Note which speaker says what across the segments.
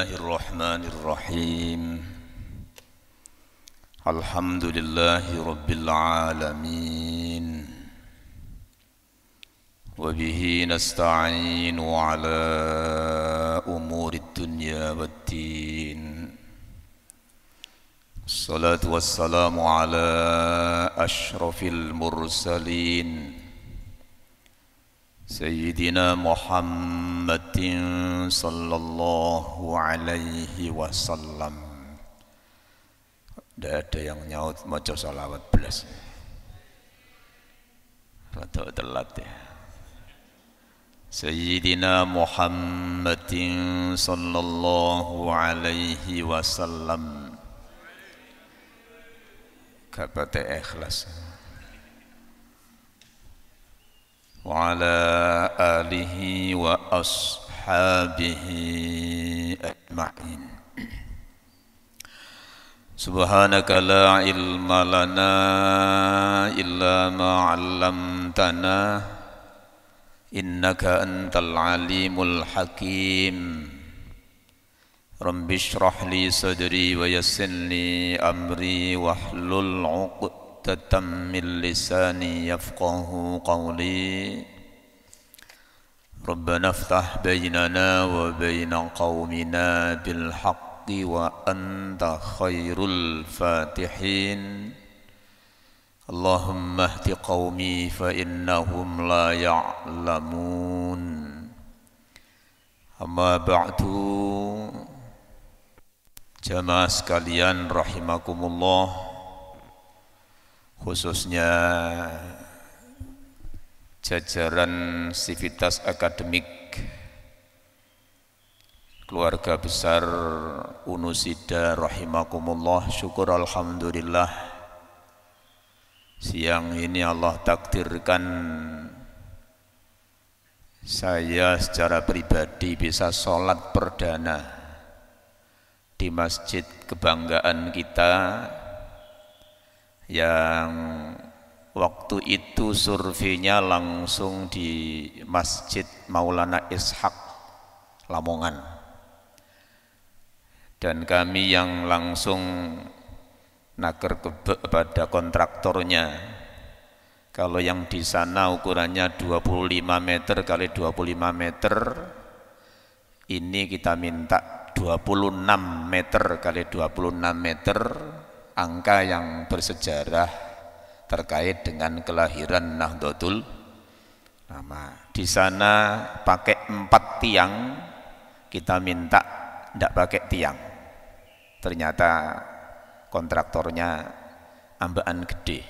Speaker 1: الله الرحمن الرحيم الحمد لله رب العالمين وبه نستعين على أمور الدنيا والدين الصلاة والسلام على أشرف المرسلين سيدنا محمد صلى الله عليه وسلم. Tidak ada yang nyaut maca salawat belas. Rada telat ya. Sayyidina Muhammadin sallallahu alaihi wasallam. Kapate ikhlas. Wa ala alihi wa ashabihi ajma'in. Subhanaka la ilma lana illa ma 'allamtana innaka antal alimul hakim. Rabbi shrah li sadri wa yassir li amri wahlul 'uqdatam min lisani yafqahu qawli. Rabbana iftah bainana wa baina qaumina bil haqq wa anta khairul fatihin. Allahumma ihdi qaumi fa innahum la ya'lamun. Amma ba'du. Jamaah sekalian rahimakumullah, khususnya jajaran sivitas akademik keluarga besar Unusida rahimakumullah, syukur alhamdulillah siang ini Allah takdirkan saya secara pribadi bisa sholat perdana di masjid kebanggaan kita yang waktu itu surveinya langsung di Masjid Maulana Ishaq Lamongan. Dan kami yang langsung naker kepada kontraktornya, kalau yang di sana ukurannya 25 meter kali 25 meter, ini kita minta 26 meter kali 26 meter, angka yang bersejarah terkait dengan kelahiran Nahdlatul Ulama. Di sana pakai 4 tiang, kita minta tidak pakai tiang. Ternyata kontraktornya ambaan gede.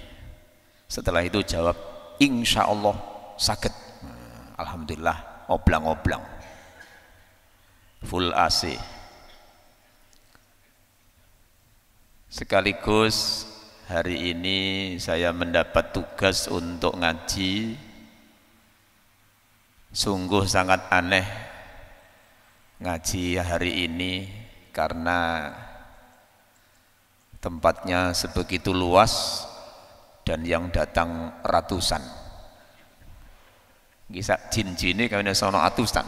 Speaker 1: Setelah itu jawab insya Allah sakit. Alhamdulillah oblang-oblang full AC. Sekaligus hari ini saya mendapat tugas untuk ngaji. Sungguh sangat aneh ngaji hari ini karena tempatnya sebegitu luas dan yang datang ratusan. Kisah jin-jini kami sono atusan.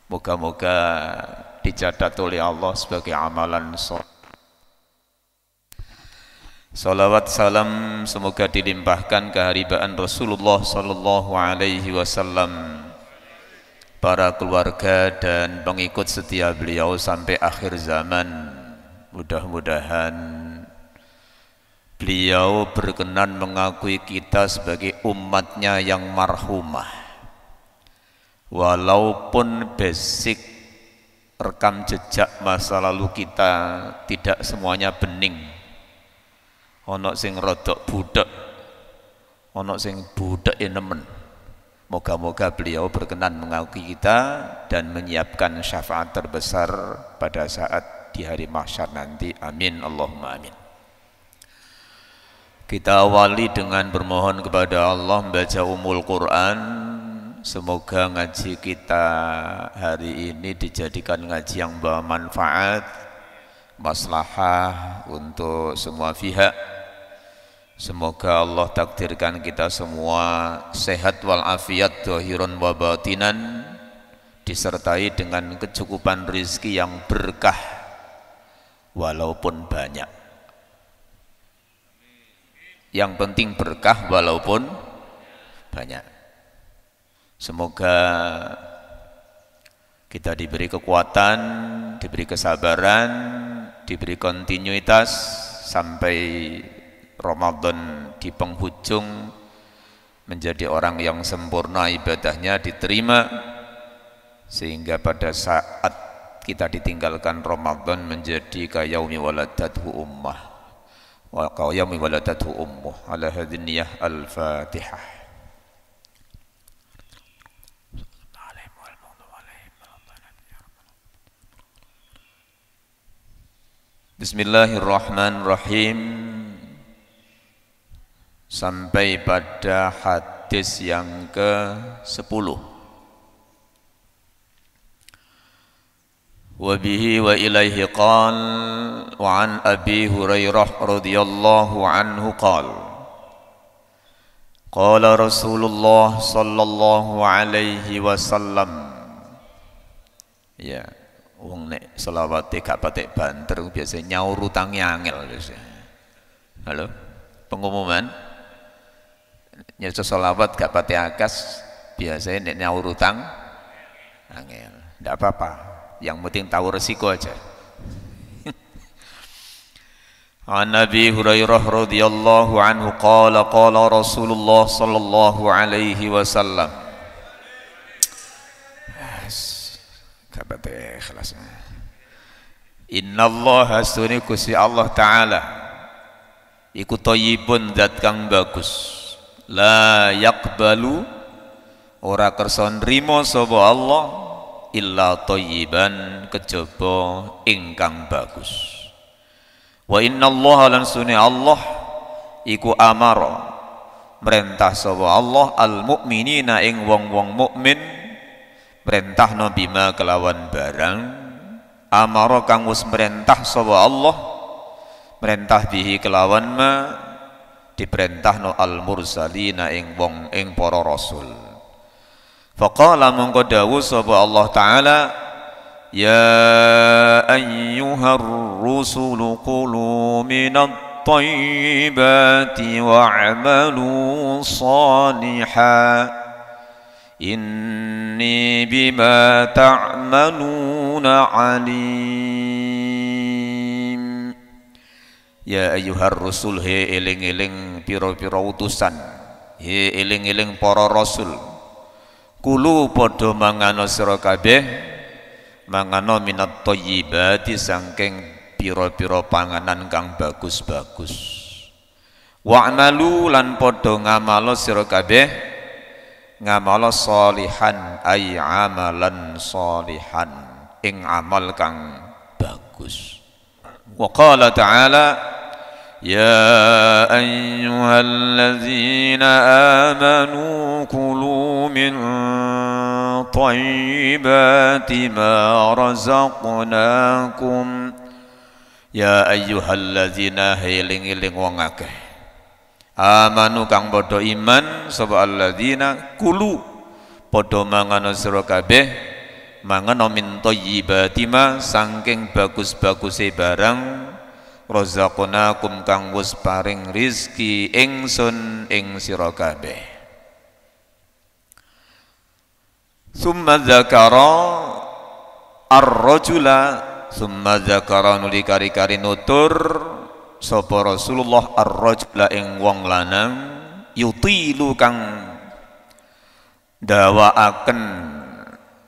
Speaker 1: Moga-moga dicatat oleh Allah sebagai amalan soleh. Salawat salam semoga dilimpahkan keharibaan Rasulullah sallallahu alaihi wasallam, para keluarga dan pengikut setia beliau sampai akhir zaman. Mudah-mudahan beliau berkenan mengakui kita sebagai umatnya yang marhumah. Walaupun basic rekam jejak masa lalu kita tidak semuanya bening. Ono sing rodok budak, ono sing budak nemen. Moga-moga beliau berkenan mengakui kita dan menyiapkan syafaat terbesar pada saat di hari mahsyar nanti. Amin Allahumma amin. Kita awali dengan bermohon kepada Allah membaca Ummul Quran. Semoga ngaji kita hari ini dijadikan ngaji yang membawa manfaat, maslahah untuk semua pihak. Semoga Allah takdirkan kita semua sehat walafiat zahiran wa batinan, disertai dengan kecukupan rizki yang berkah walaupun banyak. Yang penting berkah walaupun banyak. Semoga kita diberi kekuatan, diberi kesabaran, diberi kontinuitas sampai Ramadan di penghujung menjadi orang yang sempurna ibadahnya diterima, sehingga pada saat kita ditinggalkan Ramadan menjadi kayaumi waladathu ummah wa kayaumi waladathu ummuh. Ala hadhihi niyyah al-Fatihah. Bismillahirrahmanirrahim. Sampai pada hadis yang ke-10. Wa bihi wa ilaihi qal wa an Abi Hurairah radhiyallahu anhu qal qala Rasulullah sallallahu alaihi wasallam. Ya, wong nek selawate gak patek banter biasa nyaur utange angel biasa. Halo, pengumuman nyaca selawat gak patek akas biasanya nek nyaur utang angel. Ndak apa-apa, yang penting tahu resiko aja. An Nabi Hurairah radhiyallahu anhu qala qala Rasulullah sallallahu alaihi wasallam. Kabate ikhlas. Innallaha sunni kusi Allah taala iku thayyibun zat kang bagus. La yaqbalu ora kersa nrimo sapa Allah illa thayyiban kejaba ingkang bagus. Wa innallaha lan sunni Allah iku amara merintah sapa Allah al mukminina ing wong-wong mukmin, merintahna bima kelawan barang amara kang wis merintah sapa Allah, merintah bihi kelawan ma diperintahno al mursalina ing wong ing para rasul. Faqala mongko dawuh sapa Allah taala, ya ayyuhar rusul qulu minat thayyibati wa'malu shalihan inni bima ta'maluna alim. Ya ayyuhar rusul, he eling-eling pira-pira utusan, he eling-eling para rasul, kulu padha mangano sira kabeh, mangano minat thayyibati saking pira-pira panganan kang bagus-bagus. Wa'malu lan padha ngamalo sira kabeh, ngamalo sholihan ay amalan sholihan ing amal kang bagus. Wa qala ta'ala, ya ayyuhalladzina amanu kulu min thayyibati ma razaqnakum. Ya ayyuhalladzina, eling-eling wong akeh amanu kang padha iman sapa alladzina kulu padha mangan sira kabeh, mangan min thayyibati ma saking bagus-baguse barang razaqnakum kang wis paring rizki ingsun ing sira kabeh. Summa dzakara ar-rajula, summa dzakara nuli kari-kari nutur sapa Rasulullah ar-rajula ing wong lanang yutilu kang dawaaken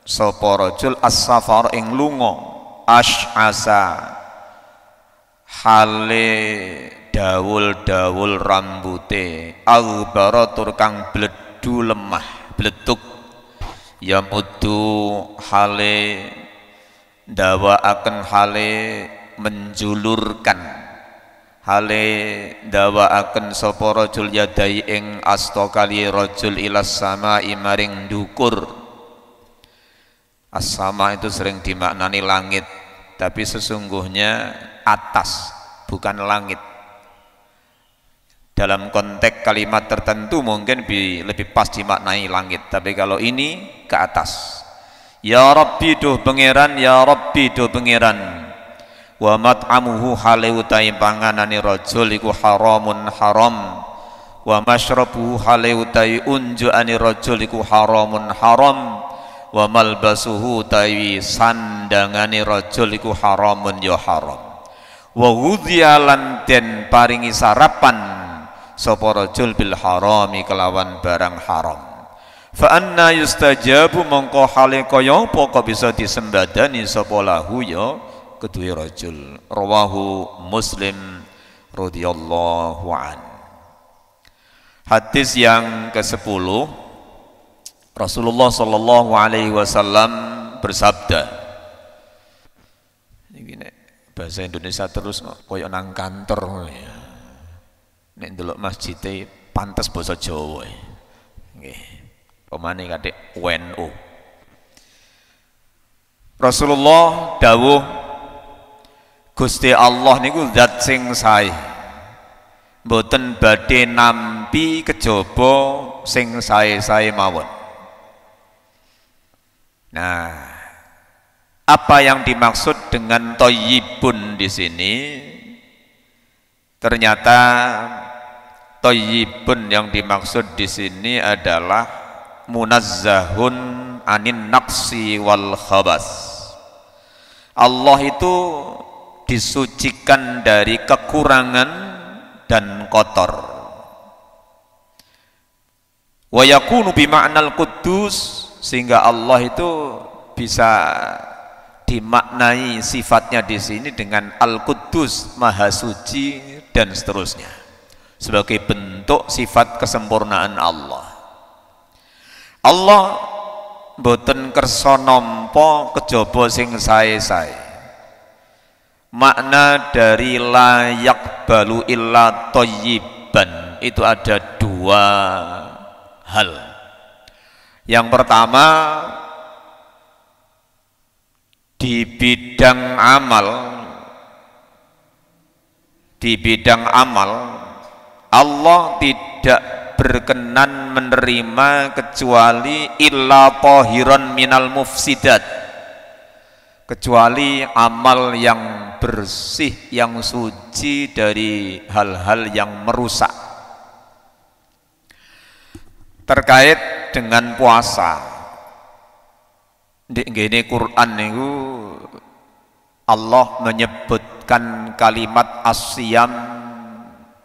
Speaker 1: sapa rajul as-safar ing lunga, asy'asa hale dawul-dawul rambute, albara tur kang bledu lemah bletuk, yamuddu hale dawaaken hale menjulurkan, hale dawaaken sapa rajul yadai ing asta kali rajul ilas samai maring dukur. As-sama itu sering dimaknani langit, tapi sesungguhnya atas, bukan langit. Dalam konteks kalimat tertentu mungkin lebih pas dimaknai langit, tapi kalau ini ke atas. Ya Rabbi duh pangeran, ya Rabbi duh pangeran. Wa mat'amuhu hale utai panganane rajul iku haramun haram. Wa masyrabuhu hale utai unjuane rajul iku haramun haram. Wa malbasuhu utai sandangane rajul iku haramun ya haram. Wa ghudhiya lan den paringi sarapan sapa rajul bil harami kelawan barang haram. Fa anna yustajabu mongko hale kaya apa kok bisa disembadani sapa lahu ya kedue rajul. Rawahu Muslim radhiyallahu an. Hadis yang ke-10, Rasulullah sallallahu alaihi wasallam bersabda. Iki nek bahasa Indonesia terus koyo nang kantor ya. Nek ndelok masjide pantes basa Jawa. Nggih. Pemane kadek WNU. Rasulullah dawuh Gusti Allah niku zat sing sae. Mboten badhe nampi kejaba sing sae-sae mawon. Nah, apa yang dimaksud dengan thayyibun di sini? Ternyata thayyibun yang dimaksud di sini adalah munazzahun anin naqsi wal khabas. Allah itu disucikan dari kekurangan dan kotor. Wa yakunu bima'nal quddus, sehingga Allah itu bisa dimaknai sifatnya di sini dengan al-quddus, maha suci dan seterusnya, sebagai bentuk sifat kesempurnaan Allah. Allah mboten kersa nampa kejaba sing sae-sae. Makna dari la yaqbalu illa thayyiban itu ada dua hal. Yang pertama, di bidang amal Allah tidak berkenan menerima kecuali illa tahiran minal mufsidat, kecuali amal yang bersih, yang suci dari hal-hal yang merusak. Terkait dengan puasa, di ngene Quran niku Allah menyebutkan kalimat as-siyam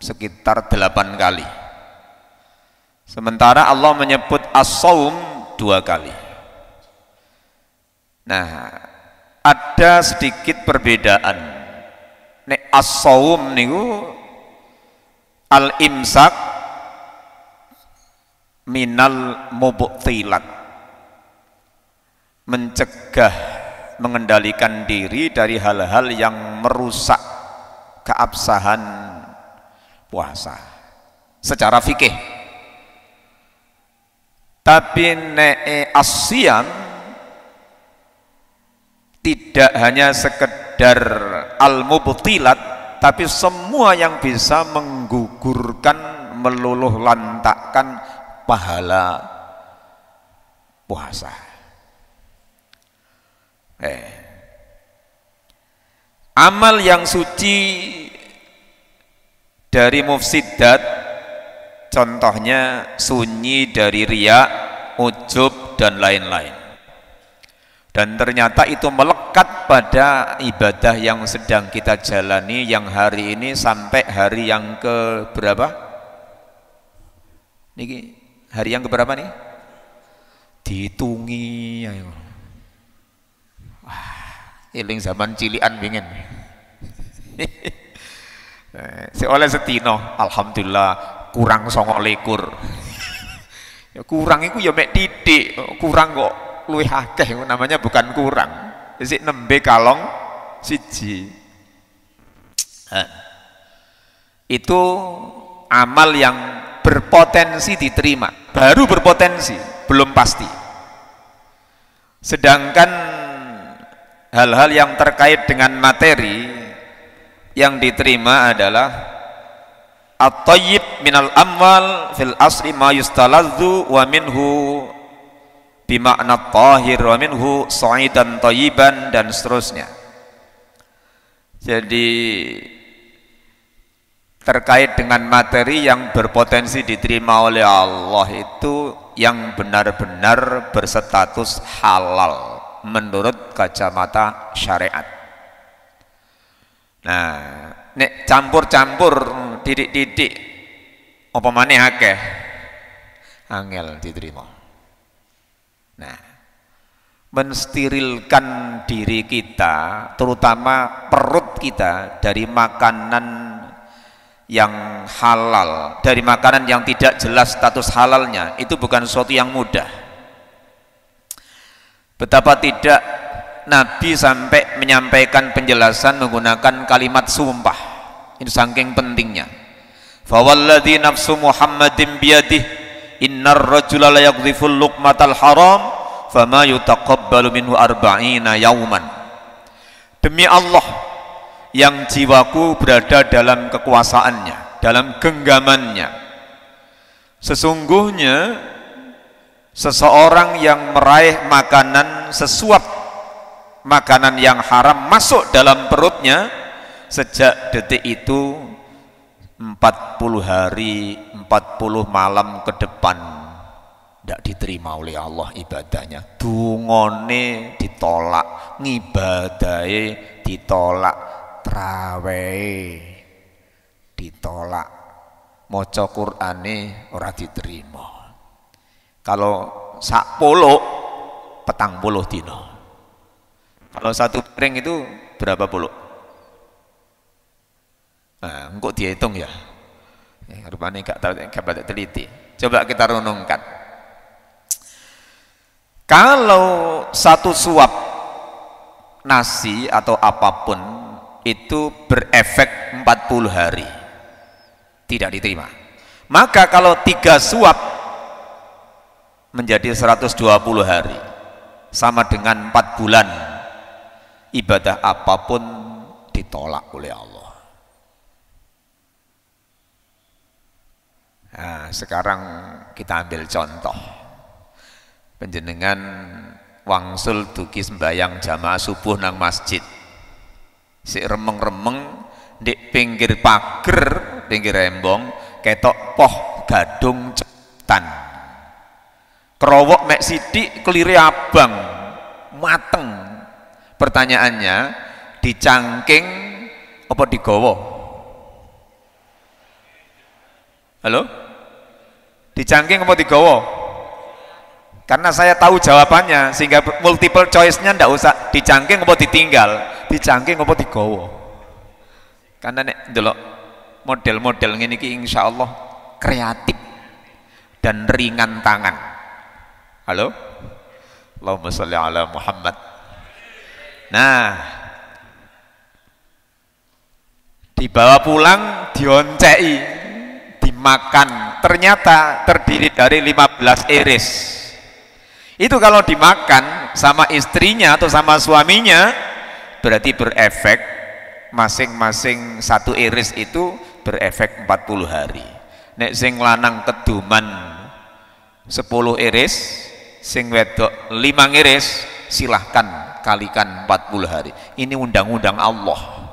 Speaker 1: sekitar 8 kali. Sementara Allah menyebut as-saum 2 kali. Nah, ada sedikit perbedaan. Nek as-saum niku al-imsak minal mubtilat, mencegah, mengendalikan diri dari hal-hal yang merusak keabsahan puasa secara fikih. Tapi nek as-siyam tidak hanya sekedar al-mubtilat, tapi semua yang bisa menggugurkan, meluluh lantakkan pahala puasa. Amal yang suci dari mufsidat, contohnya sunyi dari riya, ujub dan lain-lain. Dan ternyata itu melekat pada ibadah yang sedang kita jalani, yang hari ini sampai hari yang ke berapa? Niki hari yang keberapa nih? Dihitungi ayo. Wah, eling zaman cilian pengen. Oleh setino, alhamdulillah kurang 29. Ya kurang itu ya mek titik, kurang kok luwih akeh, namanya bukan kurang. Isik nembe kalong siji. Itu amal yang berpotensi diterima, baru berpotensi, belum pasti. Sedangkan hal-hal yang terkait dengan materi yang diterima adalah at-thayyib minal amwal fil asli ma yustaladzu wa minhu bimakna tahir wa minhu sa'idan thayyiban dan seterusnya. Jadi terkait dengan materi yang berpotensi diterima oleh Allah itu yang benar-benar berstatus halal menurut kacamata syariat. Nah, nek campur-campur titik-titik apa maneh akeh angel diterima. Nah, mensterilkan diri kita, terutama perut kita dari makanan yang halal, dari makanan yang tidak jelas status halalnya, itu bukan sesuatu yang mudah. Betapa tidak Nabi sampai menyampaikan penjelasan menggunakan kalimat sumpah. Itu saking pentingnya. Fawalladzi nafsu Muhammadin biyadih innar rajula la yaqdhiful luqmatal haram fama yutaqabbalu minhu arba'ina yauman. Demi Allah yang jiwaku berada dalam kekuasaannya, dalam genggamannya, sesungguhnya seseorang yang meraih makanan, sesuap makanan yang haram masuk dalam perutnya, sejak detik itu 40 hari 40 malam ke depan tidak diterima oleh Allah ibadahnya. Dungone ditolak, ngibadahe ditolak, traweh ditolak, maca Qur'ane ora diterima. Kalau sak puluh petang puluh dino, kalau satu piring itu berapa puluh? Nah, engkau dihitung ya, rupanya gak tahu, gak pada teliti. Coba kita renungkan, kalau satu suap nasi atau apapun itu berefek 40 hari tidak diterima, maka kalau 3 suap menjadi 120 hari, sama dengan 4 bulan ibadah apapun ditolak oleh Allah. Nah, sekarang kita ambil contoh, panjenengan wangsul dugi sembayang jamaah subuh nang masjid, si remeng-remeng di pinggir pager, pinggir rembong ketok poh gadung cetan, kerowok mek sidik kelire abang mateng. Pertanyaannya, dicangking apa digowo? Halo? Dicangking apa digowo? Karena saya tahu jawabannya, sehingga multiple choice-nya ndak usah dicangking apa ditinggal, dicangking apa digowo. Karena nek ndelok model-model ngene iki insyaallah kreatif dan ringan tangan. Halo? Allahumma sholli ala Muhammad. Nah, dibawa pulang, dioncei, dimakan, ternyata terdiri dari 15 iris. Itu kalau dimakan sama istrinya atau sama suaminya, berarti berefek masing-masing satu iris itu berefek 40 hari. Nek sing lanang keduman 10 iris, sing wedok 5 iris, silahkan kalikan 40 hari. Ini undang-undang Allah,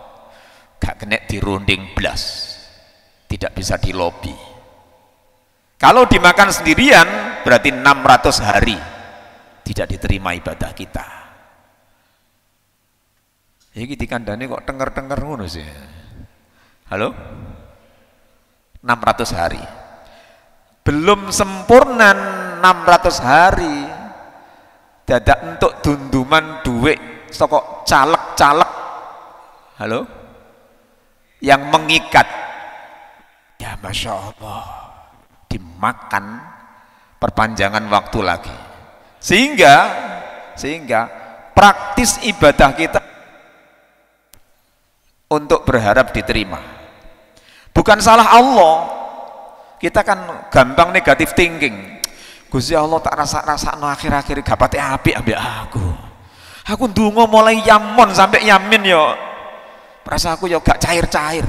Speaker 1: gak kena dirunding blas, tidak bisa dilobi. Kalau dimakan sendirian berarti 600 hari tidak diterima ibadah kita. Iki dikandani kok tenger-tenger ngono sih. Halo? 600 hari. Belum sempurna 600 hari. Dadak untuk dunduman duit sokok caleg-caleg. Halo? Yang mengikat. Ya Masya Allah, dimakan perpanjangan waktu lagi. Sehingga praktis ibadah kita untuk berharap diterima. Bukan salah Allah. Kita kan gampang negatif thinking. Gusti Allah tak rasa-rasakno akhir-akhir gapate apik ambek aku. Aku ndonga mulai yamon sampai yamin yo. Perasa aku yo gak cair-cair.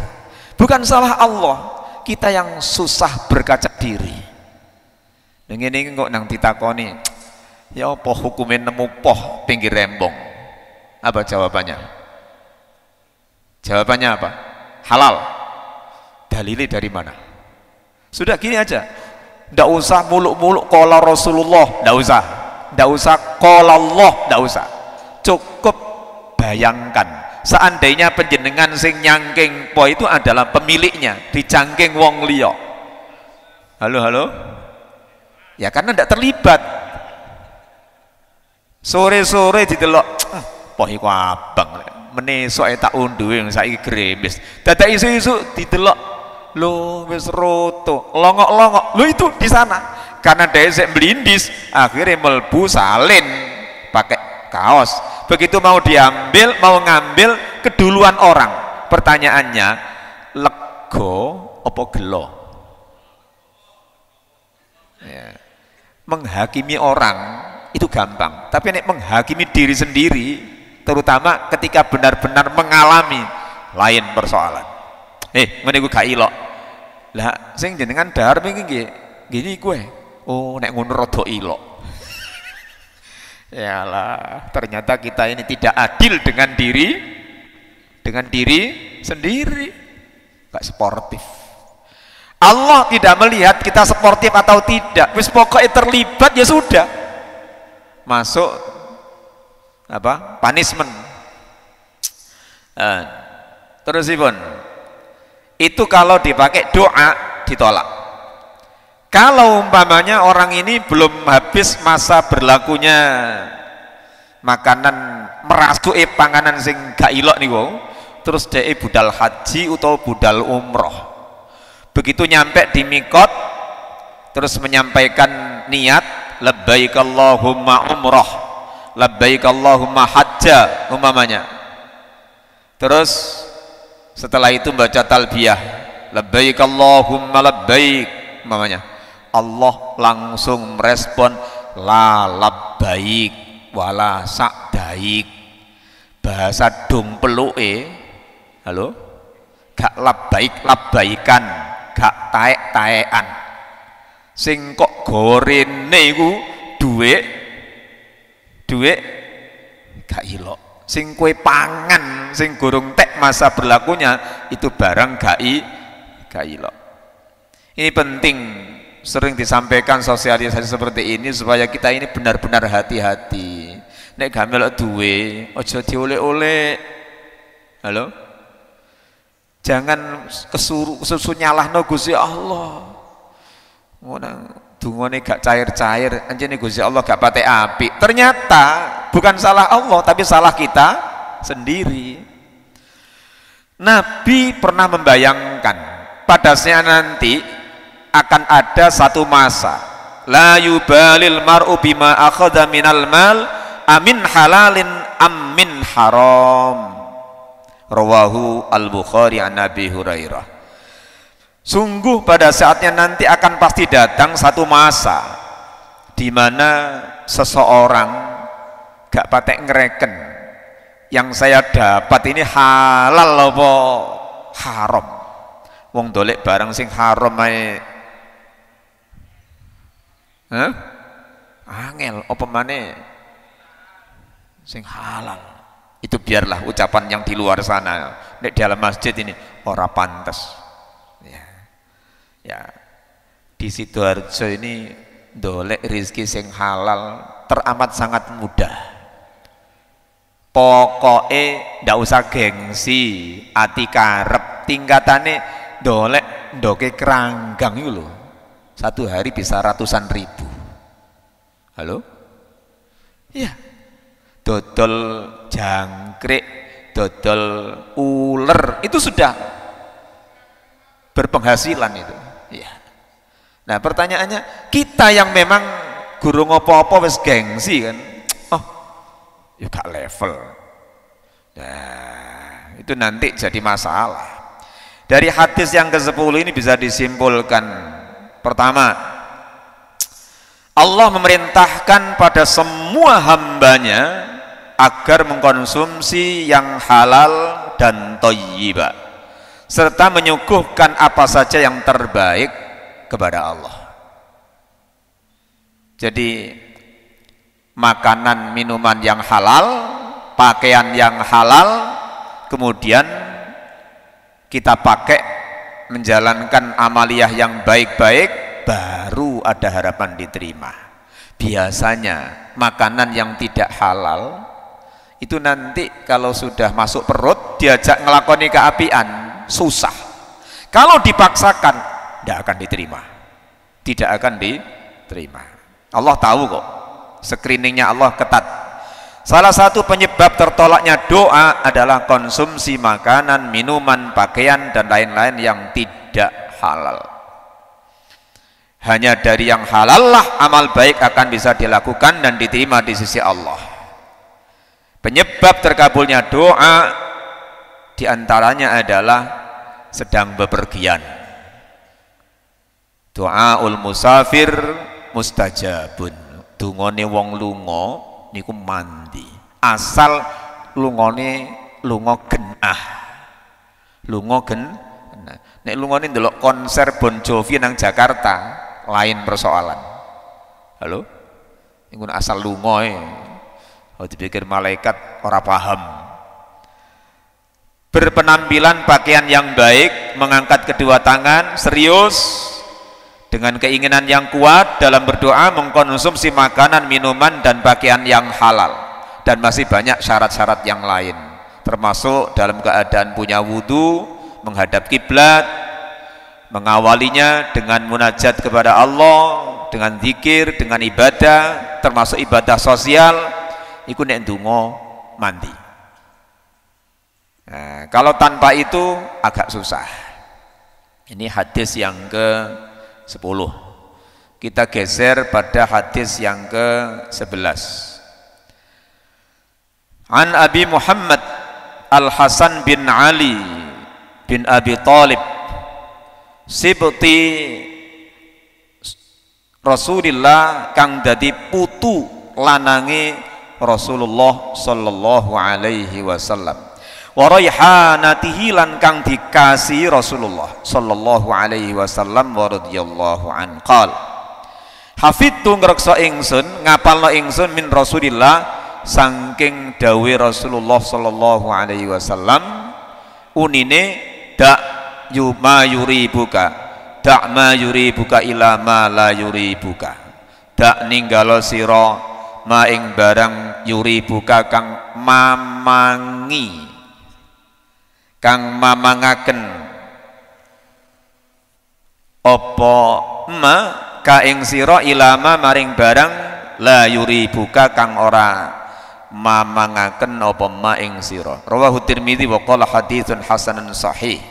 Speaker 1: Bukan salah Allah, kita yang susah berkaca diri. Ngene iki kok nang ditakoni, Ya apa hukumnya nemu poh pinggir rembong? Apa jawabannya? Jawabannya apa? Halal. Dalilnya dari mana? Sudah gini aja. Ndak usah muluk-muluk qala Rasulullah, ndak usah. Ndak usah qala Allah, ndak usah. Cukup bayangkan seandainya penjenengan sing nyangking po itu adalah pemiliknya, dicangking wong liya. Halo, halo? Ya karena ndak terlibat. Sore-sore didelok, poh iku abang. Menesuk tak unduh yang saiki gremes. Dadak isu-isu didelok, lho wis roto, longok-longok. Lho itu di sana. Karena dia sik melindis, akhirnya melbu salin pakai kaos. Begitu mau diambil, mau ngambil keduluan orang. Pertanyaannya, lego apa gelo? Ya. Menghakimi orang itu gampang, tapi nek menghakimi diri sendiri, terutama ketika benar-benar mengalami, lain persoalan. Ngene iku gak ilok. Lah sing jenengan dahar iki nggih gini gue. Oh nek ngono rada ilok. Yalah, ternyata kita ini tidak adil dengan diri sendiri. Gak sportif. Allah tidak melihat kita sportif atau tidak. Wis pokoknya terlibat ya sudah. Masuk apa? Punishment. Terus Ibn, itu kalau dipakai doa ditolak. Kalau umpamanya orang ini belum habis masa berlakunya makanan merasui panganan sing gak ilok niku, terus dia budal haji atau budal umroh. Begitu nyampe di mikot, terus menyampaikan niat labbaik Allahumma umroh, labbaik Allahumma hajja umpamanya. Terus setelah itu baca talbiyah labbaik Allahumma labbaik umpamanya. Allah langsung merespon la labbaik wala sa'daik. Bahasa dong peluke, halo, gak labbaik labbaikan, gak taek-taekan. Sing kok gorene iku dhuwit gak ilok. Sing kue pangan sing gorong tek masa berlakunya itu barang gak ilok. Ini penting, sering disampaikan sosialisasi seperti ini supaya kita ini benar-benar hati-hati. Nek gak melok duwe aja dioleh-oleh. Halo? Jangan kesusu nyalahno Gusti Allah. Ngono dungane gak cair-cair, anjene Gusti Allah gak patek apik. Ternyata bukan salah Allah tapi salah kita sendiri. Nabi pernah membayangkan pada saat nanti akan ada satu masa la yubalil mar'u bima akhadha minal mal amin halalin am min haram. Rawahu al-Bukhari an Abi Hurairah. Sungguh pada saatnya nanti akan pasti datang satu masa di mana seseorang gak patek ngereken yang saya dapat ini halal apa haram. Wong dolek barang sing haram ae. Angel apa maneh sing halal. Itu biarlah ucapan yang di luar sana. Nek di dalam masjid ini ora pantes. Ya, di Sidoarjo ini dolek rizki sing halal teramat sangat mudah. Pokoknya ndak usah gengsi, ati karep, tingkatane dolek ndoke keranggang itu loh. Satu hari bisa ratusan ribu. Halo? Ya, dodol jangkrik, dodol uler itu sudah berpenghasilan itu. Ya. Nah pertanyaannya, kita yang memang guru ngopo-opo wis gengsi kan, oh ya gak level. Nah itu nanti jadi masalah. Dari hadis yang ke-10 ini bisa disimpulkan, pertama, Allah memerintahkan pada semua hambanya agar mengkonsumsi yang halal dan thayyibah, serta menyuguhkan apa saja yang terbaik kepada Allah. Jadi makanan minuman yang halal, pakaian yang halal, kemudian kita pakai menjalankan amaliyah yang baik-baik, baru ada harapan diterima. Biasanya makanan yang tidak halal itu nanti kalau sudah masuk perut diajak ngelakoni keapian, susah. Kalau dipaksakan tidak akan diterima, tidak akan diterima. Allah tahu kok, screeningnya Allah ketat. Salah satu penyebab tertolaknya doa adalah konsumsi makanan, minuman, pakaian dan lain-lain yang tidak halal. Hanya dari yang halal lah amal baik akan bisa dilakukan dan diterima di sisi Allah. Penyebab terkabulnya doa diantaranya adalah sedang bepergian. Doaul musafir mustajabun. Dungane wong lunga niku mandi. Asal lungane lunga genah. Lunga genah. Nek lungane ndelok konser Bon Jovi nang Jakarta, lain persoalan. Halo? Niku asal lunga oh dipikir malaikat ora paham. Berpenampilan pakaian yang baik, mengangkat kedua tangan serius dengan keinginan yang kuat dalam berdoa, mengkonsumsi makanan, minuman dan pakaian yang halal, dan masih banyak syarat-syarat yang lain, termasuk dalam keadaan punya wudu, menghadap kiblat, mengawalinya dengan munajat kepada Allah, dengan zikir, dengan ibadah, termasuk ibadah sosial. Iku nek ndonga mandi. Nah, kalau tanpa itu agak susah. Ini hadis yang ke-10. Kita geser pada hadis yang ke-11. An Abi Muhammad Al-Hasan bin Ali bin Abi Thalib sibti Rasulillah kang dadi putu lanange Rasulullah sallallahu alaihi wasallam wa raihanatihi lan kang dikasih Rasulullah sallallahu alaihi wasallam wa radhiyallahu an qal hafidtu ngreksa ingsun ngapalno ingsun min Rasulillah saking dawe Rasulullah sallallahu alaihi wasallam unine dak ma yuribuka dak ma yuribuka ila ma la yuribuka dak ninggalo sira maing barang yuribuka kang mamangi kang mamangaken apa ma ka ing sira ilama maring barang la yuribuka kang ora mamangaken apa ma ing sira. Rawahu Tirmidzi wa qala haditsun hasanun sahih.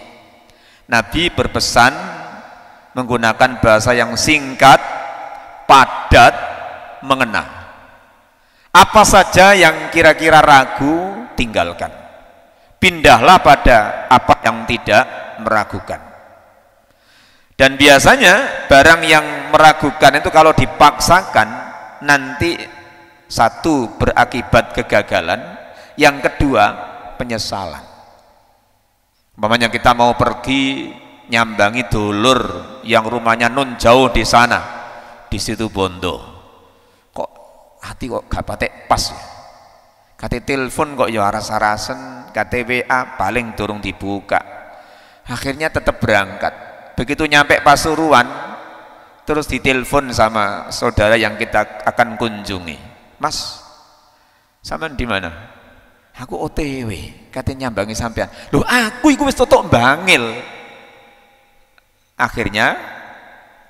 Speaker 1: Nabi berpesan menggunakan bahasa yang singkat, padat, mengena. Apa saja yang kira-kira ragu, tinggalkan. Pindahlah pada apa yang tidak meragukan. Dan biasanya barang yang meragukan itu kalau dipaksakan nanti satu berakibat kegagalan, yang kedua penyesalan. Umpamanya kita mau pergi nyambangi dulur yang rumahnya nun jauh di sana, di situ Bondo. Hati kok gak patek pas ya. Kate telepon kok ya aras-arasen, kate WA paling durung dibuka. Akhirnya tetap berangkat. Begitu nyampe Pasuruan, terus ditelepon sama saudara yang kita akan kunjungi. Mas, sampean di mana? Aku OTW, katanya nyambangi sampean. Loh, aku iku wis totok bangil. Akhirnya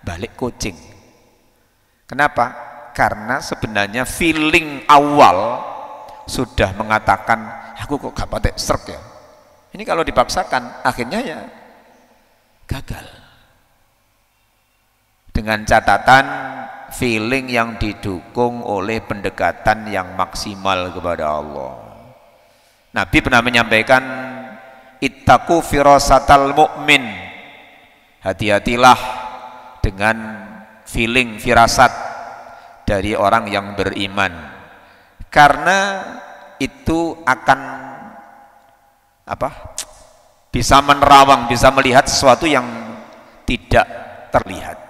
Speaker 1: balik kucing. Kenapa? Karena sebenarnya feeling awal sudah mengatakan aku kok gak patek serk ya. Ini kalau dipaksakan akhirnya ya gagal. Dengan catatan feeling yang didukung oleh pendekatan yang maksimal kepada Allah. Nabi pernah menyampaikan ittaqu firasatal mu'min. Hati-hatilah dengan feeling firasat dari orang yang beriman, karena itu akan bisa menerawang, bisa melihat sesuatu yang tidak terlihat,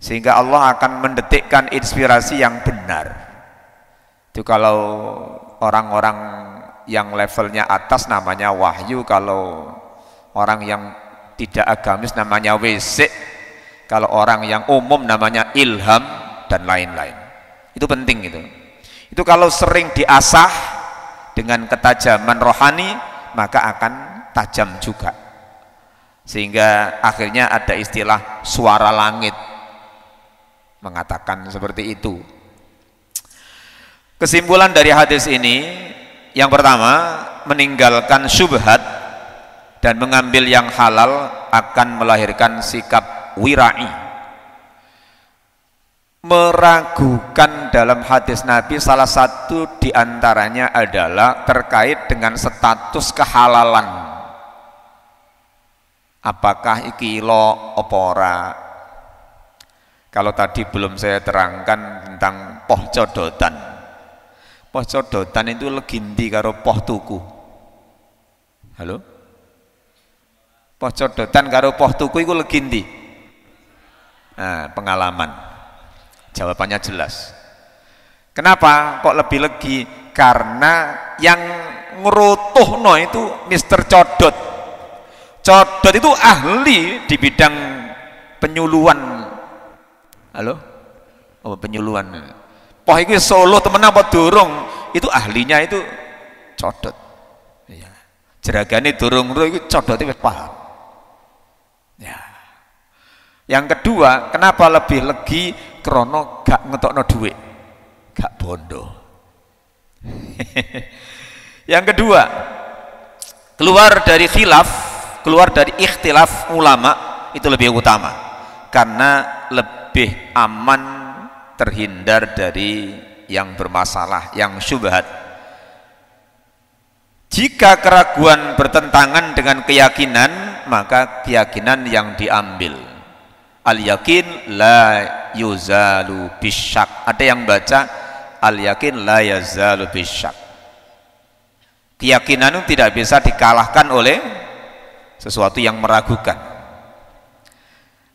Speaker 1: sehingga Allah akan mendetikkan inspirasi yang benar. Itu kalau orang-orang yang levelnya atas namanya wahyu, kalau orang yang tidak agamis namanya wisik, kalau orang yang umum namanya ilham, dan lain-lain. Itu penting itu. Itu kalau sering diasah dengan ketajaman rohani, maka akan tajam juga. Sehingga akhirnya ada istilah suara langit mengatakan seperti itu. Kesimpulan dari hadis ini, yang pertama, meninggalkan syubhat dan mengambil yang halal akan melahirkan sikap wira'i. Meragukan dalam hadis Nabi salah satu diantaranya adalah terkait dengan status kehalalan. Apakah iki lo opora? Kalau tadi belum saya terangkan tentang poh codotan. Poh codotan itu legindi karo poh tuku. Halo? Poh codotan karo poh tuku itu legindi. Nah, pengalaman. Jawabannya jelas. Kenapa kok lebih legi? Karena yang ngerutuhno itu Mr. Codot. Codot itu ahli di bidang penyuluhan. Halo? Oh, penyuluhan. Poh iki Solo temen apa durung? Itu ahlinya itu Codot. Ya. Jeragane durung itu Codot itu paham. Ya. Yang kedua, kenapa lebih legi? Krono gak ngetokno duit, gak bondo. Yang kedua, keluar dari khilaf, keluar dari ikhtilaf ulama itu lebih utama, karena lebih aman terhindar dari yang bermasalah, yang syubhat. Jika keraguan bertentangan dengan keyakinan, maka keyakinan yang diambil. Al-yakin la yuzalu bisyak. Ada yang baca al-yakin la yazalu bisyak. Keyakinan itu tidak bisa dikalahkan oleh sesuatu yang meragukan.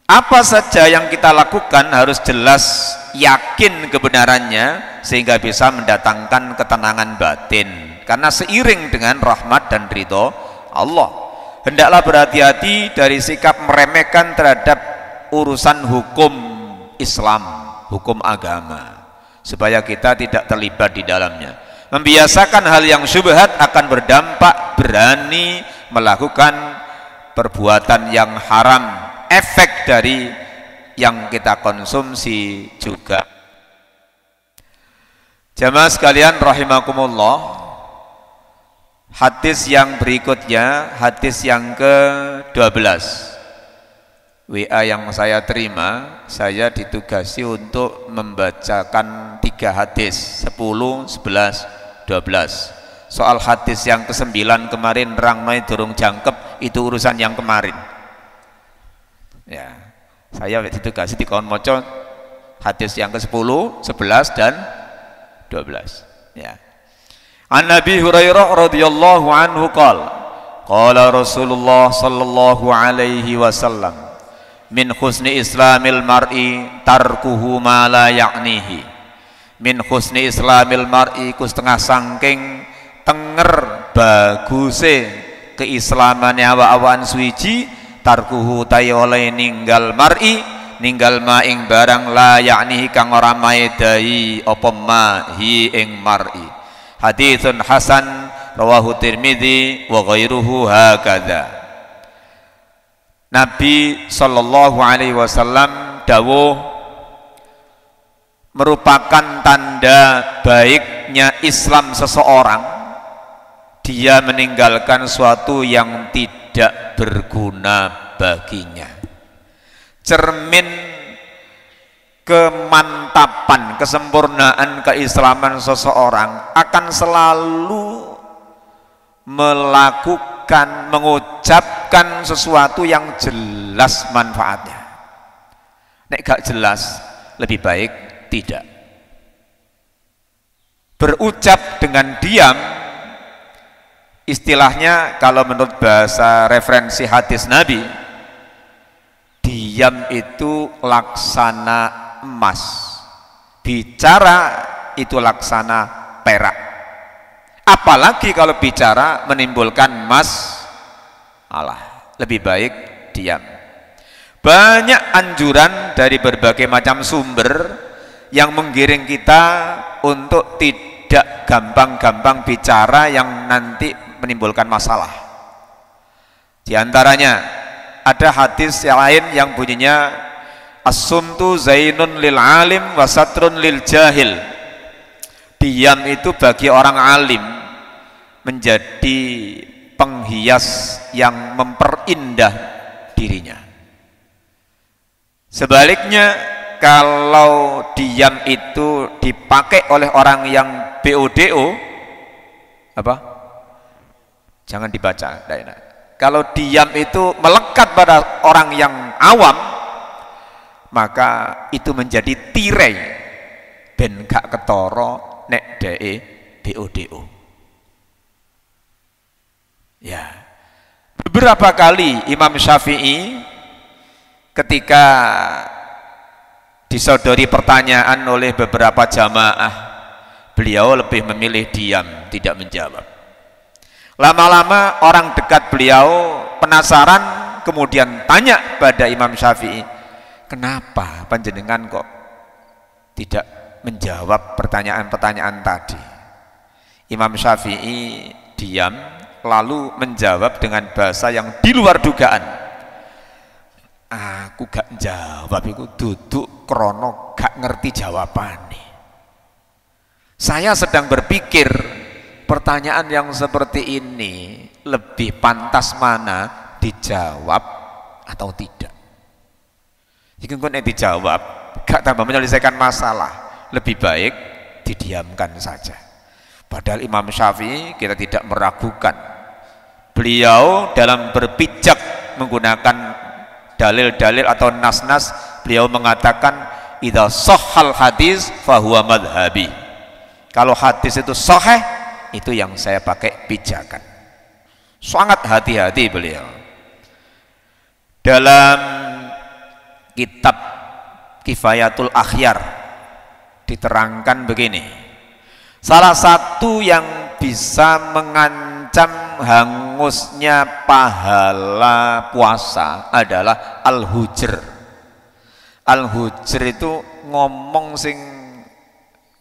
Speaker 1: Apa saja yang kita lakukan harus jelas yakin kebenarannya, sehingga bisa mendatangkan ketenangan batin. Karena seiring dengan rahmat dan ridho Allah, hendaklah berhati-hati dari sikap meremehkan terhadap urusan hukum Islam, hukum agama, supaya kita tidak terlibat di dalamnya. Membiasakan hal yang syubhat akan berdampak berani melakukan perbuatan yang haram. Efek dari yang kita konsumsi juga. Jamaah sekalian rahimakumullah, hadis yang berikutnya, hadis yang ke-12. WA yang saya terima, saya ditugasi untuk membacakan 3 hadis, 10, 11, 12. Soal hadis yang ke-9 kemarin rangmai durung jangkep, itu urusan yang kemarin. Ya, saya ditugasi di kawan moco hadis yang ke-10, 11 dan 12. Ya. An Nabi Hurairah radhiyallahu anhu qala Rasulullah sallallahu alaihi wasallam, min husni islamil mar'i tarkuhu ma la ya'nihi. Min husni islamil mar'i ku setengah sangking tenger baguse keislamannya awa-awan suwiji, tarkuhu tayi oleh ninggal mar'i, ninggal ma ing barang la ya'nihi kang ora maedai apa ma hi ing mar'i. Haditsun hasan rawahu Tirmidzi wa ghairuhu hakadha. Nabi Shallallahu Alaihi Wasallam dawuh, merupakan tanda baiknya Islam seseorang, dia meninggalkan suatu yang tidak berguna baginya. Cermin kemantapan, kesempurnaan keislaman seseorang akan selalu melakukan, mengucapkan sesuatu yang jelas manfaatnya. Nek gak jelas, lebih baik tidak. Berucap dengan diam, istilahnya kalau menurut bahasa referensi hadis Nabi, diam itu laksana emas, bicara itu laksana perak. Apalagi kalau bicara menimbulkan masalah, lebih baik diam. Banyak anjuran dari berbagai macam sumber yang menggiring kita untuk tidak gampang-gampang bicara yang nanti menimbulkan masalah. Di antaranya ada hadis yang lain yang bunyinya as-sumtu zainun lil alim wa satrun lil jahil. Diam itu bagi orang alim menjadi penghias yang memperindah dirinya. Sebaliknya, kalau diam itu dipakai oleh orang yang BODO, apa? Jangan dibaca, tidak enak. Kalau diam itu melekat pada orang yang awam, maka itu menjadi tirai ben gak ketoro nek DE BODO. Ya, beberapa kali Imam Syafi'i ketika disodori pertanyaan oleh beberapa jamaah, beliau lebih memilih diam, tidak menjawab. Lama-lama orang dekat beliau penasaran, kemudian tanya pada Imam Syafi'i, kenapa panjenengan kok tidak menjawab pertanyaan-pertanyaan tadi? Imam Syafi'i diam, lalu menjawab dengan bahasa yang di luar dugaan. Aku gak jawab, aku duduk krono gak ngerti jawabannya. Saya sedang berpikir pertanyaan yang seperti ini lebih pantas mana dijawab atau tidak. Jika kau dijawab gak tambah menyelesaikan masalah, lebih baik didiamkan saja. Padahal Imam Syafi'i kita tidak meragukan, beliau dalam berpijak menggunakan dalil-dalil atau nas-nas, beliau mengatakan idza shahhal hadis fahuwa madhhabi. Kalau hadis itu sahih, itu yang saya pakai pijakan. Sangat hati-hati beliau. Dalam kitab Kifayatul Akhyar diterangkan begini, salah satu yang bisa mengancam hangusnya pahala puasa adalah al-hujr. Al-hujr itu ngomong sing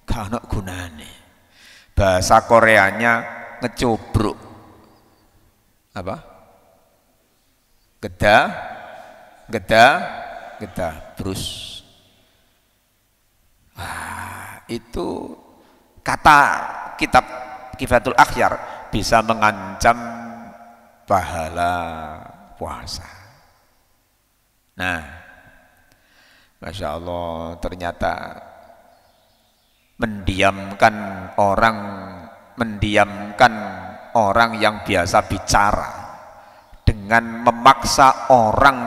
Speaker 1: gak ana gunane. Bahasa Koreanya ngecobruk. Apa? Geda, brus. Itu kata kitab Kifayatul Akhyar bisa mengancam pahala puasa. Nah, Masya Allah, ternyata mendiamkan orang yang biasa bicara dengan memaksa orang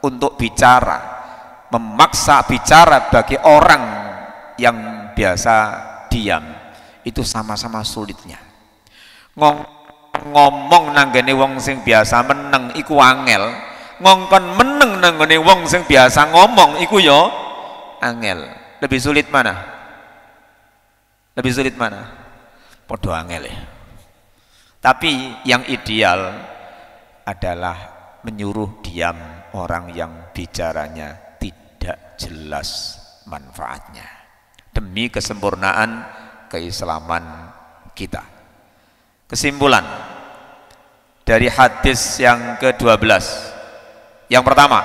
Speaker 1: untuk bicara, memaksa bicara bagi orang yang biasa diam, itu sama-sama sulitnya. Ngomong nanggane wong sing biasa meneng iku angel, ngongkon meneng nanggane wong sing biasa ngomong iku yo angel. Lebih sulit mana? Lebih sulit mana? Podo angel ya. Tapi yang ideal adalah menyuruh diam orang yang bicaranya tidak jelas manfaatnya demi kesempurnaan keislaman kita. Kesimpulan dari hadis yang ke-12, yang pertama,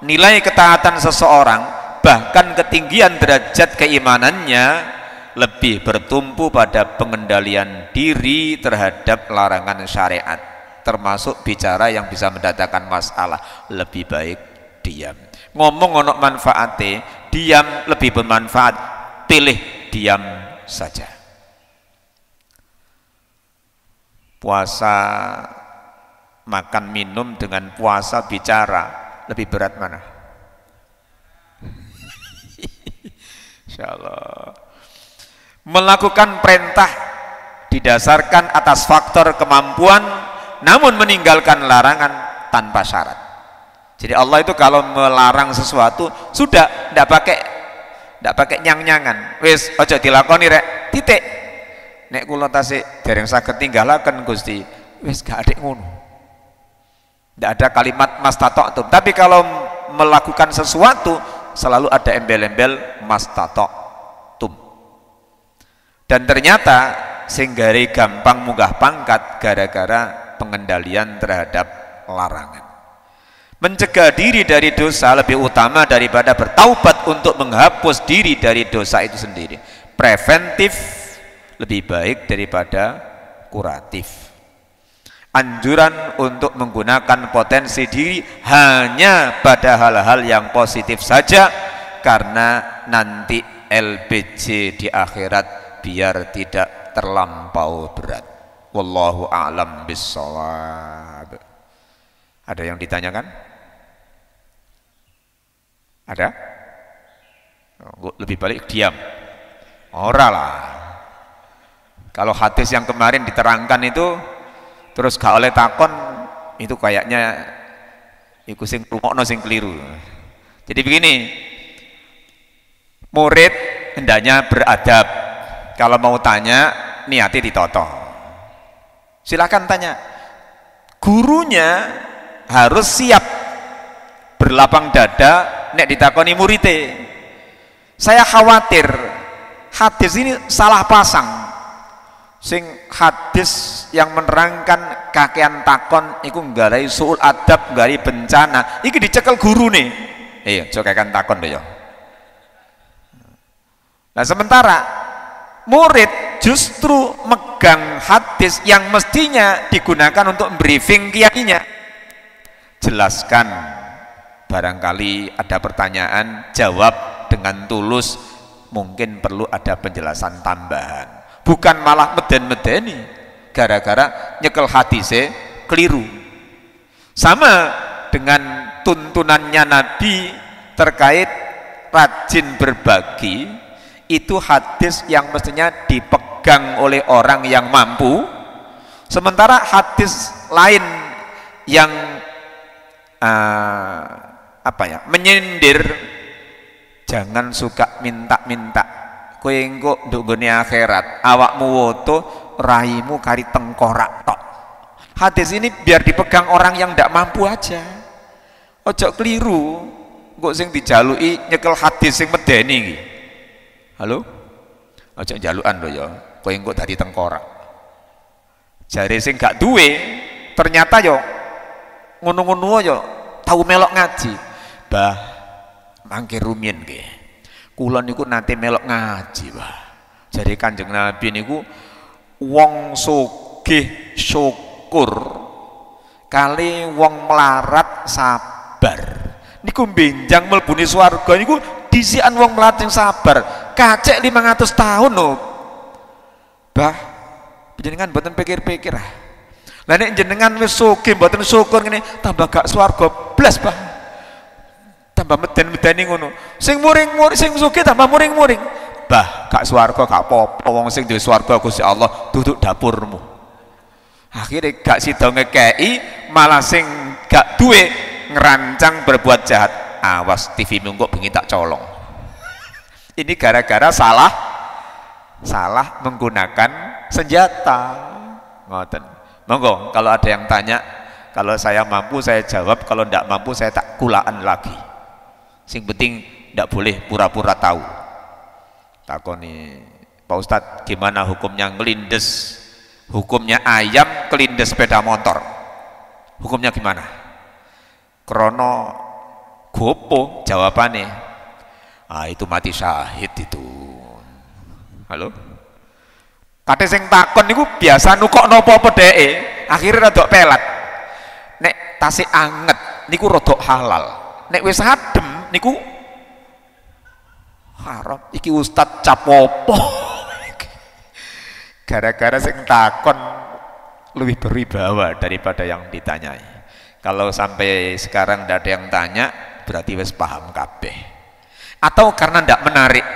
Speaker 1: nilai ketaatan seseorang bahkan ketinggian derajat keimanannya lebih bertumpu pada pengendalian diri terhadap larangan syariat, termasuk bicara yang bisa mendatangkan masalah. Lebih baik diam. Ngomong ono manfaate, diam lebih bermanfaat. Pilih diam saja. Puasa makan minum dengan puasa bicara, lebih berat mana? Insyaallah. Melakukan perintah didasarkan atas faktor kemampuan, namun meninggalkan larangan tanpa syarat. Jadi Allah itu kalau melarang sesuatu sudah tidak pakai nyang-nyangan. Wis aja dilakoni rek, titik. nek kula tasih dereng saged tinggalaken Gusti, wis gak ada ngono. Tidak ada kalimat mastata'tum. Tapi kalau melakukan sesuatu selalu ada embel-embel mastata'tum. Dan ternyata singgari gampang munggah pangkat gara-gara pengendalian terhadap larangan. Mencegah diri dari dosa lebih utama daripada bertaubat untuk menghapus diri dari dosa itu sendiri. Preventif lebih baik daripada kuratif. Anjuran untuk menggunakan potensi diri hanya pada hal-hal yang positif saja, karena nanti LPG di akhirat biar tidak terlampau berat. Wallahu a'lam bissawab. Ada yang ditanyakan? Ada? Lebih balik diam. Ora lah. Kalau hadis yang kemarin diterangkan itu terus gak oleh takon, itu kayaknya iku sing rungokno sing keliru. Jadi begini, murid hendaknya beradab. Kalau mau tanya, niati ditoto. Silakan tanya. Gurunya harus siap berlapang dada nek ditakoni muridé. Saya khawatir hadis ini salah pasang. Sing hadis yang menerangkan kakean takon iku nggarai suul adab, nggarai bencana, iki dicekel guru nih. Iya, coba kakean takon deh ya. Nah sementara murid justru megang hadis yang mestinya digunakan untuk briefing kiainya. Jelaskan, barangkali ada pertanyaan, jawab dengan tulus, mungkin perlu ada penjelasan tambahan. Bukan malah meden-medeni gara-gara nyekel hadisnya keliru. Sama dengan tuntunannya Nabi terkait rajin berbagi, itu hadis yang mestinya dipegang oleh orang yang mampu, sementara hadis lain yang menyindir, jangan suka minta-minta. Kowe engko nduk nggone akhirat, awakmu woto, raimu kari tengkorak tok. Hadis ini biar dipegang orang yang ndak mampu aja. Ojo keliru, kok sing dijaluki nyekel hadis sing medeni iki. Halo? Ojo jalukan lho ya, kowe engko dadi tengkorak. Jare sing gak duwe, ternyata yo ngono-ngono yo tau melok ngaji. Bah, mangke rumiyin nggih. Kula niku nate melok ngaji, Pak. Jare Kanjeng Nabi niku wong sugih syukur kali wong melarat sabar. Niku benjang mlebune swarga niku dhisikan wong melarat sing sabar. Kacek 500 tahun lho. Bah, jenengan mboten pikir-pikir ah. Lah nek jenengan wis sugih mboten syukur ngene, tambah gak swarga blas, Pak. Tambah meden-medeni ngono. Sing muring-muring, sing sugih tambah muring-muring. Bah, gak swarga gak apa-apa, wong sing duwe swarga Gusti Allah duduk dapurmu. Akhirnya gak sida ngekei, malah sing gak duwe ngerancang berbuat jahat. Awas TV-mu kok bengi tak colong. Ini gara-gara salah menggunakan senjata. Ngoten. Monggo kalau ada yang tanya, kalau saya mampu saya jawab, kalau tidak mampu saya tak kulaan lagi. Sing penting tidak boleh pura-pura tahu. Takoni, Pak Ustadz, gimana hukumnya ngelindes? Hukumnya ayam kelindes sepeda motor. Hukumnya gimana? Krono gopo jawabannya. Ah, itu mati syahid itu. Halo? Kate sing takon niku biasa nukok nopo pedeke, akhirnya rodok pelat. Nek tasik anget niku rodok halal. Nek wis adem niku haram. Iki ustad capopo. Gara-gara sing takon lebih berwibawa daripada yang ditanyai. Kalau sampai sekarang tidak ada yang tanya, berarti wis paham kabeh. Atau karena tidak menarik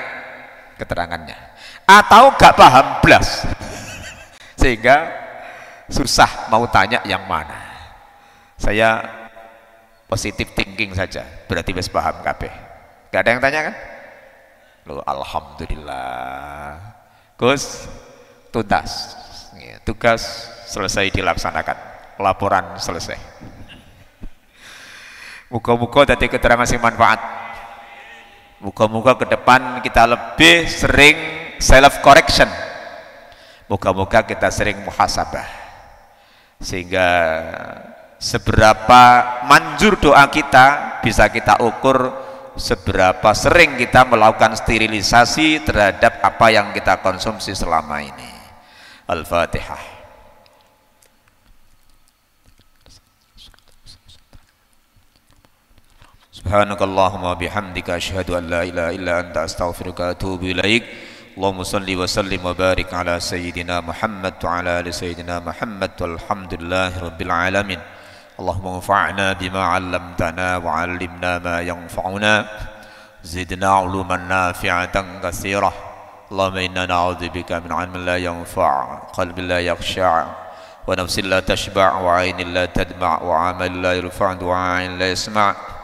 Speaker 1: keterangannya, atau gak paham blas sehingga susah mau tanya yang mana. Saya positive thinking saja, berarti wis paham kabeh. Gak ada yang tanya kan? Loh, alhamdulillah. Gus, tuntas. Tugas selesai dilaksanakan, laporan selesai. Muga-muga dadi keterangan sing manfaat. Muga-muga ke depan kita lebih sering self correction. Moga-moga kita sering muhasabah. Sehingga seberapa manjur doa kita bisa kita ukur seberapa sering kita melakukan sterilisasi terhadap apa yang kita konsumsi selama ini. Al-Fatihah. Subhanakallahumma bihamdika asyhadu an la ilaha illa anta astaghfiruka wa atubu ilaik. Allahumma salli wa sallim wa barik ala sayyidina Muhammad wa ala ali sayyidina Muhammad walhamdulillahi rabbil alamin. Allahumma anfa'na bima 'allamtana wa 'allimna ma yanfa'una zidna 'uluman nafi'atan katsirah. Allahumma inna na'udzubika min 'ilmin la yanfa', qalbin la yakhsha', wa nafsin la tashba', wa 'ainin la tadma', wa 'amalin la yurfa', wa 'ainin la yasma'.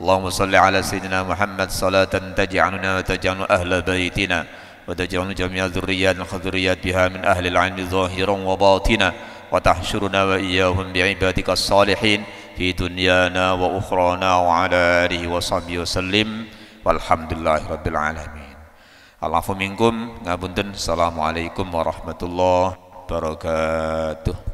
Speaker 1: Allahumma salli ala sayyidina Muhammad salatan taj'aluna wa taj'alu ahla baitina wa taj'alu jami'a dzurriyyat khadriyat biha min ahli al-'ilmi zahiran wa batina wa tahsyuruna wa iyyahum bi'ibadika as-salihin fi dunyana wa ukhrana wa ala alihi wa sahbihi wa sallim walhamdulillahi rabbil alamin. Alafu minkum ngapunten. Assalamualaikum warahmatullahi wabarakatuh.